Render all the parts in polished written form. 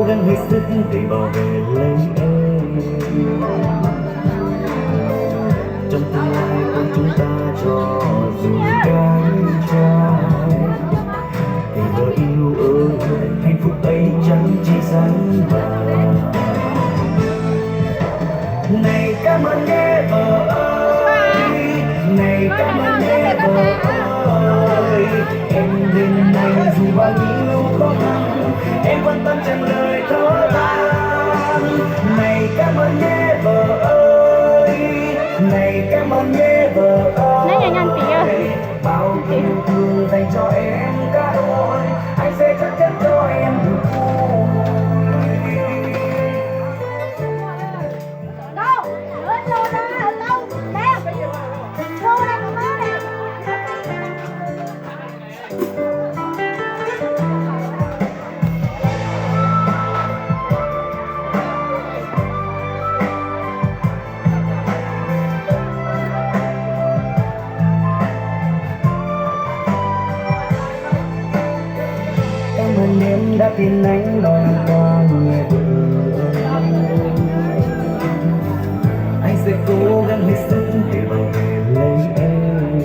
gắng hết sức để bảo vệ lấy em. Trong tương lai của chúng ta cho dù cánh trai thì vợ yêu ơi, hạnh phúc ấy chẳng chỉ sánh bằng. Này cảm ơn nhé vợ ơi, này cảm ơn nhé vợ ơi, em bên này dù bao nhiêu khó khăn em vẫn tâm chẳng lời thở than. Này cảm ơn nhé vợ ơi, này cảm ơn nhé vợ ơi, bao yêu thương dành cho em cả đôi, anh sẽ chắc chắn cho em được vui. Cảm ơn em đã tin anh đòi con nhé vợ. Anh sẽ cố gắng hết sức để bảo vệ lấy em.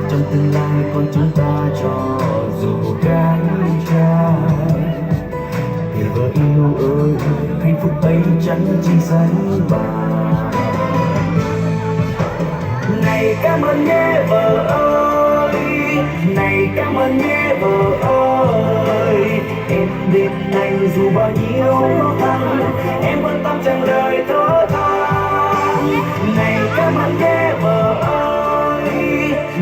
Trong tương lai con chúng ta cho dù cánh trai thì vợ yêu ơi, hạnh phúc ấy chẳng chỉ sánh bằng. Này cảm ơn nhé vợ ơi, này cảm ơn nhé vợ ơi, em bên anh dù bao nhiêu khó khăn em vẫn tâm chẳng lời thở than. Này cảm ơn nhé vợ ơi,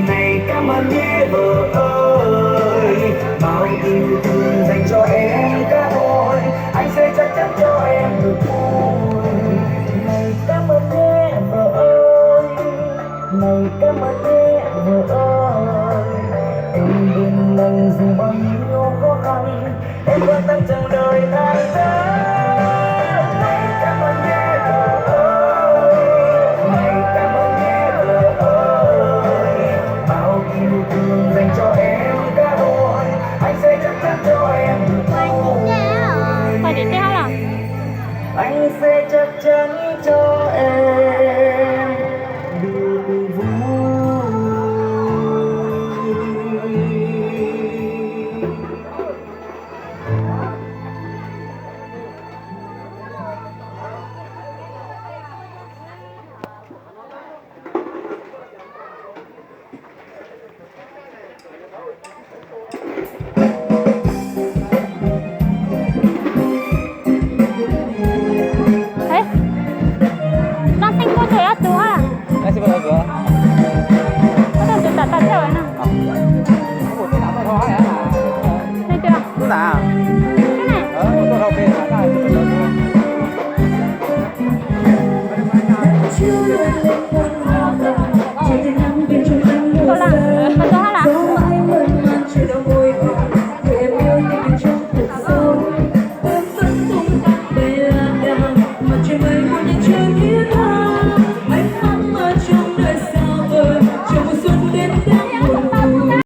này cảm ơn nhé vợ ơi, bao yêu thương dành cho em cả đôi, anh sẽ chắc chắn cho em được vui. Này cảm ơn nhé vợ ơi, này cảm ơn nhé vợ ơi, em bên anh dù bao nhiêu khó khăn em vẫn tâm chẳng đời than vãn. Này cảm ơn nhé vợ ơi, này cảm ơn nhé vợ ơi, bao yêu thương dành cho em cả đôi, anh sẽ chắc chắn cho em được vui. Anh sẽ chắc chắn cho em được vui. Hãy subscribe cho kênh Ghiền Mì Gõ để không bỏ lỡ những video hấp dẫn.